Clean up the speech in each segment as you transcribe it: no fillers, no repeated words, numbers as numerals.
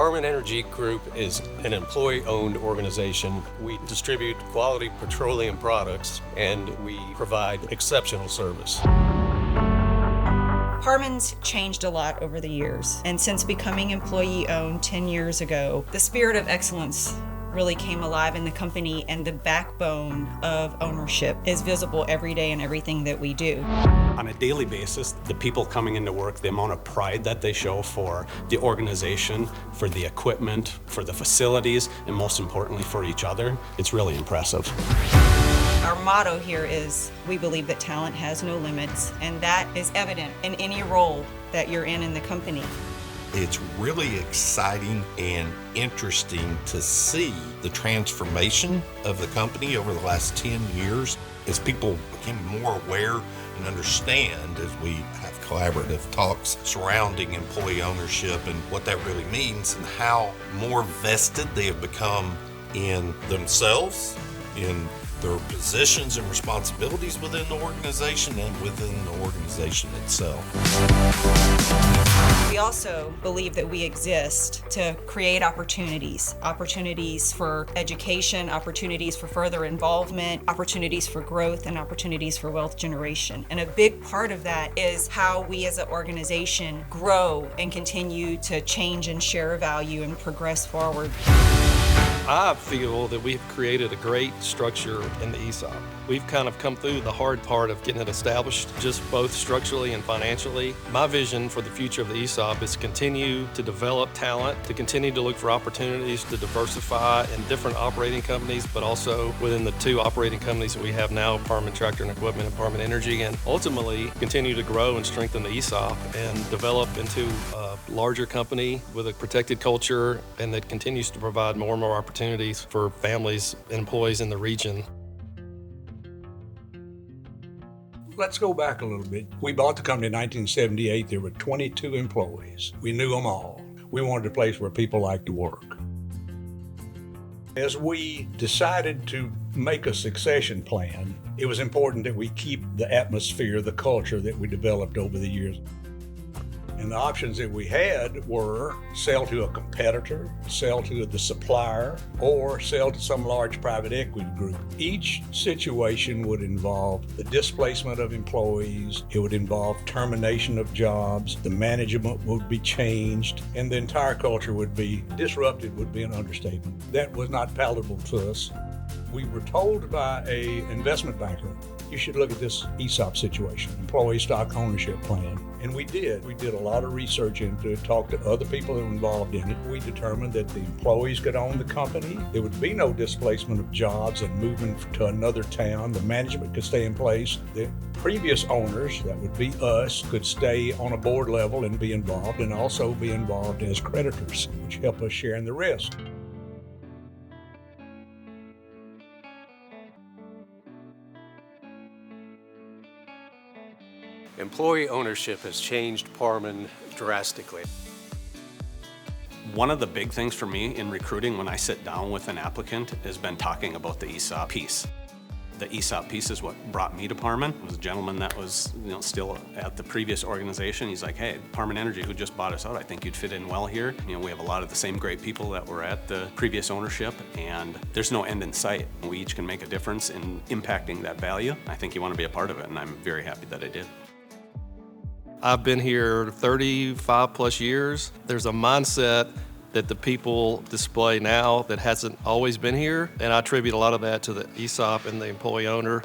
Parman Energy Group is an employee-owned organization. We distribute quality petroleum products and we provide exceptional service. Parman's changed a lot over the years, and since becoming employee-owned 10 years ago, the spirit of excellence really came alive in the company, and the backbone of ownership is visible every day in everything that we do. On a daily basis, the people coming into work, the amount of pride that they show for the organization, for the equipment, for the facilities, and most importantly for each other, it's really impressive. Our motto here is, we believe that talent has no limits, and that is evident in any role that you're in the company. It's really exciting and interesting to see the transformation of the company over the last 10 years as people became more aware and understand as we have collaborative talks surrounding employee ownership and what that really means and how more vested they have become in themselves, in their positions and responsibilities within the organization and within the organization itself. We also believe that we exist to create opportunities for education, opportunities for further involvement, opportunities for growth, and opportunities for wealth generation. And a big part of that is how we as an organization grow and continue to change and share value and progress forward. I feel that we've created a great structure in the ESOP. We've kind of come through the hard part of getting it established, just both structurally and financially. My vision for the future of the ESOP is to continue to develop talent, to continue to look for opportunities to diversify in different operating companies, but also within the two operating companies that we have now, Parman Tractor and Equipment and Parman Energy, and ultimately continue to grow and strengthen the ESOP and develop into a larger company with a protected culture and that continues to provide more and more opportunities for families and employees in the region. Let's go back a little bit. We bought the company in 1978. There were 22 employees. We knew them all. We wanted a place where people liked to work. As we decided to make a succession plan, it was important that we keep the atmosphere, the culture that we developed over the years. And the options that we had were sell to a competitor, sell to the supplier, or sell to some large private equity group. Each situation would involve the displacement of employees, it would involve termination of jobs, the management would be changed, and the entire culture would be disrupted, would be an understatement. That was not palatable to us. We were told by an investment banker, you should look at this ESOP situation, employee stock ownership plan. And we did. We did a lot of research into it, talked to other people that were involved in it. We determined that the employees could own the company. There would be no displacement of jobs and movement to another town. The management could stay in place. The previous owners, that would be us, could stay on a board level and be involved, and also be involved as creditors, which help us share in the risk. Employee ownership has changed Parman drastically. One of the big things for me in recruiting when I sit down with an applicant has been talking about the ESOP piece. The ESOP piece is what brought me to Parman. It was a gentleman that was still at the previous organization. He's like, hey, Parman Energy, who just bought us out, I think you'd fit in well here. We have a lot of the same great people that were at the previous ownership, and there's no end in sight. We each can make a difference in impacting that value. I think you want to be a part of it, and I'm very happy that I did. I've been here 35 plus years. There's a mindset that the people display now that hasn't always been here, and I attribute a lot of that to the ESOP and the employee owner.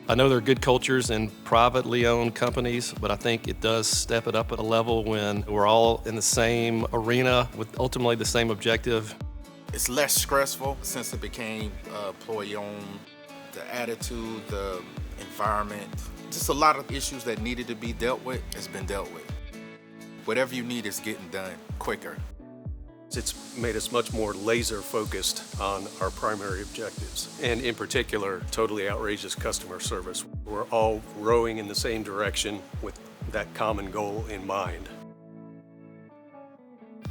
I know there are good cultures in privately owned companies, but I think it does step it up at a level when we're all in the same arena with ultimately the same objective. It's less stressful since it became employee-owned. The attitude, the environment, just a lot of issues that needed to be dealt with has been dealt with. Whatever you need is getting done quicker. It's made us much more laser focused on our primary objectives, and in particular, totally outrageous customer service. We're all rowing in the same direction with that common goal in mind.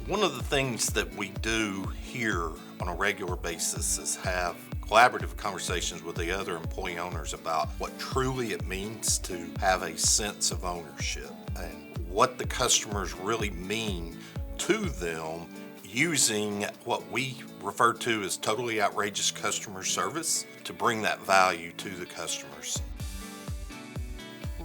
One of the things that we do here on a regular basis is have collaborative conversations with the other employee owners about what truly it means to have a sense of ownership and what the customers really mean to them using what we refer to as totally outrageous customer service to bring that value to the customers.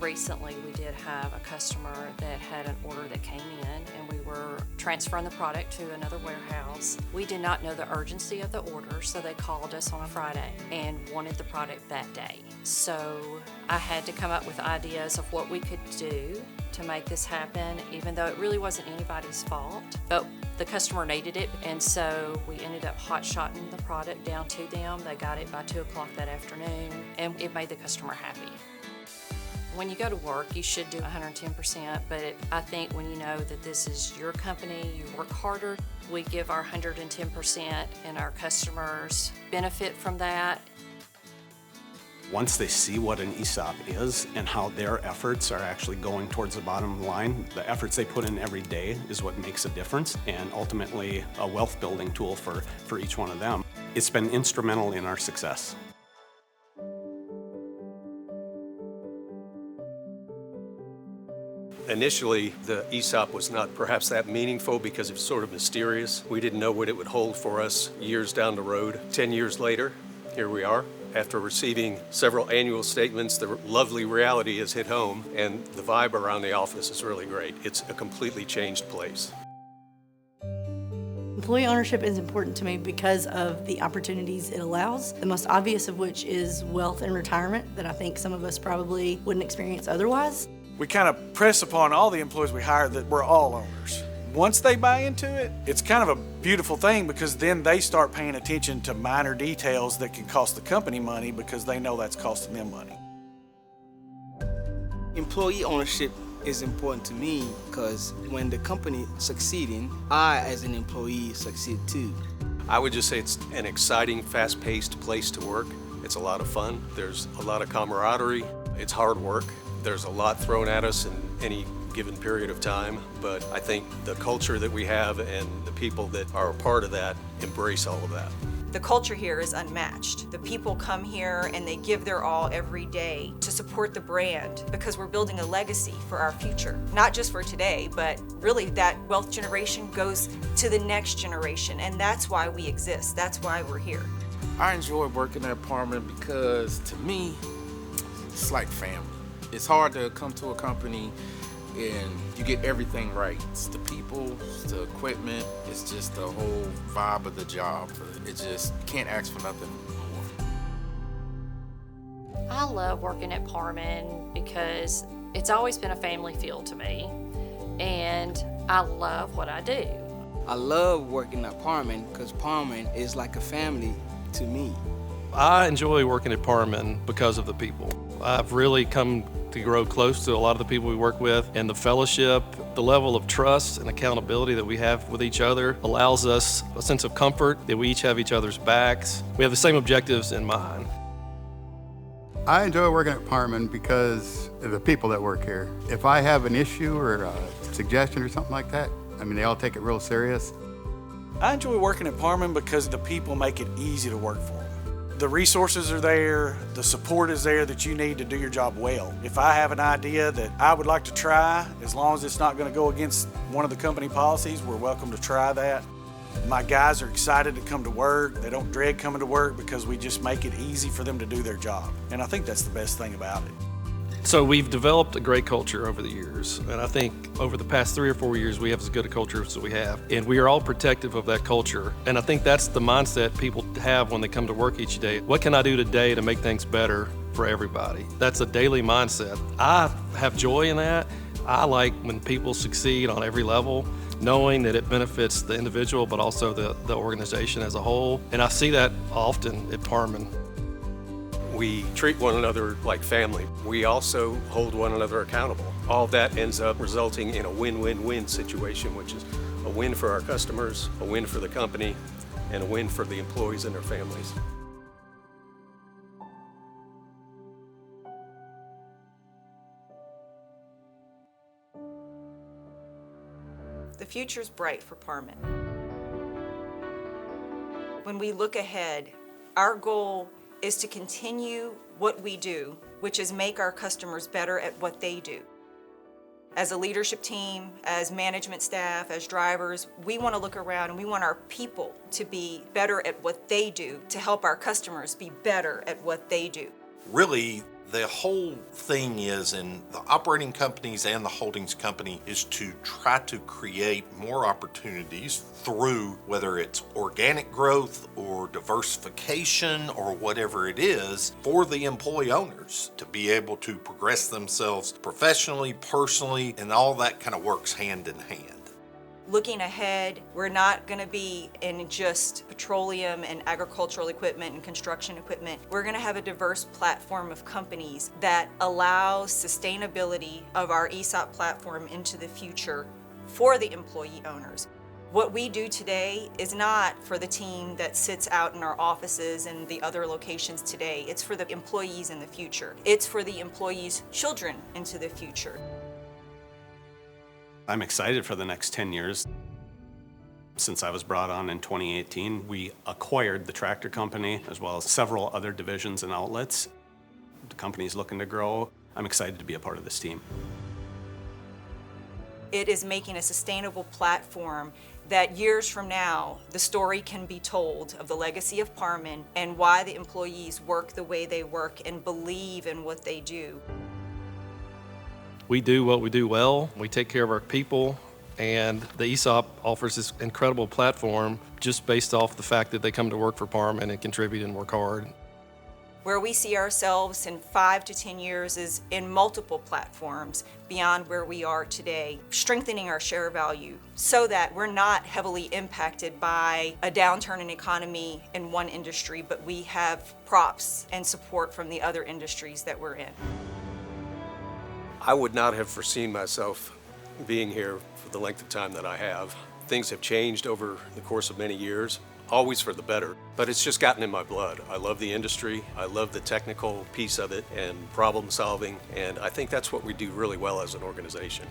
Recently, we did have a customer that had an order that came in and we were transferring the product to another warehouse. We did not know the urgency of the order, so they called us on a Friday and wanted the product that day. So I had to come up with ideas of what we could do to make this happen, even though it really wasn't anybody's fault. But the customer needed it, and so we ended up hot-shotting the product down to them. They got it by 2 o'clock that afternoon, and it made the customer happy. When you go to work, you should do 110%, but I think when you know that this is your company, you work harder, we give our 110% and our customers benefit from that. Once they see what an ESOP is and how their efforts are actually going towards the bottom line, the efforts they put in every day is what makes a difference, and ultimately a wealth building tool for each one of them. It's been instrumental in our success. Initially, the ESOP was not perhaps that meaningful because it's sort of mysterious. We didn't know what it would hold for us years down the road. 10 years later, here we are. After receiving several annual statements, the lovely reality has hit home, and the vibe around the office is really great. It's a completely changed place. Employee ownership is important to me because of the opportunities it allows, the most obvious of which is wealth and retirement that I think some of us probably wouldn't experience otherwise. We kind of press upon all the employees we hire that we're all owners. Once they buy into it, it's kind of a beautiful thing because then they start paying attention to minor details that can cost the company money because they know that's costing them money. Employee ownership is important to me because when the company is succeeding, I as an employee succeed too. I would just say it's an exciting, fast-paced place to work. It's a lot of fun. There's a lot of camaraderie. It's hard work. There's a lot thrown at us in any given period of time, but I think the culture that we have and the people that are a part of that embrace all of that. The culture here is unmatched. The people come here and they give their all every day to support the brand because we're building a legacy for our future. Not just for today, but really that wealth generation goes to the next generation, and that's why we exist. That's why we're here. I enjoy working at Parman because to me, it's like family. It's hard to come to a company and you get everything right. It's the people, it's the equipment, it's just the whole vibe of the job. It just, you can't ask for nothing more. I love working at Parman because it's always been a family feel to me, and I love what I do. I love working at Parman because Parman is like a family to me. I enjoy working at Parman because of the people. I've really come to grow close to a lot of the people we work with, and the fellowship, the level of trust and accountability that we have with each other allows us a sense of comfort that we each have each other's backs. We have the same objectives in mind. I enjoy working at Parman because of the people that work here. If I have an issue or a suggestion or something like that, I mean, they all take it real serious. I enjoy working at Parman because the people make it easy to work for them. The resources are there, the support is there that you need to do your job well. If I have an idea that I would like to try, as long as it's not going to go against one of the company policies, we're welcome to try that. My guys are excited to come to work. They don't dread coming to work because we just make it easy for them to do their job. And I think that's the best thing about it. So we've developed a great culture over the years, and I think over the past 3 or 4 years we have as good a culture as we have, and we are all protective of that culture. And I think that's the mindset people have when they come to work each day. What can I do today to make things better for everybody? That's a daily mindset. I have joy in that. I like when people succeed on every level, knowing that it benefits the individual but also the organization as a whole, and I see that often at Parman. We treat one another like family. We also hold one another accountable. All that ends up resulting in a win-win-win situation, which is a win for our customers, a win for the company, and a win for the employees and their families. The future's bright for Parman. When we look ahead, our goal is to continue what we do, which is make our customers better at what they do. As a leadership team, as management staff, as drivers, we want to look around and we want our people to be better at what they do to help our customers be better at what they do. Really, the whole thing is, in the operating companies and the holdings company, is to try to create more opportunities through whether it's organic growth or diversification or whatever it is for the employee owners to be able to progress themselves professionally, personally, and all that kind of works hand in hand. Looking ahead, we're not going to be in just petroleum and agricultural equipment and construction equipment. We're going to have a diverse platform of companies that allows sustainability of our ESOP platform into the future for the employee owners. What we do today is not for the team that sits out in our offices and the other locations today. It's for the employees in the future. It's for the employees' children into the future. I'm excited for the next 10 years. Since I was brought on in 2018, we acquired the tractor company as well as several other divisions and outlets. The company's looking to grow. I'm excited to be a part of this team. It is making a sustainable platform that years from now, the story can be told of the legacy of Parman and why the employees work the way they work and believe in what they do. We do what we do well. We take care of our people, and the ESOP offers this incredible platform just based off the fact that they come to work for Parman and contribute and work hard. Where we see ourselves in 5 to 10 years is in multiple platforms beyond where we are today, strengthening our share value so that we're not heavily impacted by a downturn in economy in one industry, but we have props and support from the other industries that we're in. I would not have foreseen myself being here for the length of time that I have. Things have changed over the course of many years, always for the better, but it's just gotten in my blood. I love the industry, I love the technical piece of it and problem solving, and I think that's what we do really well as an organization.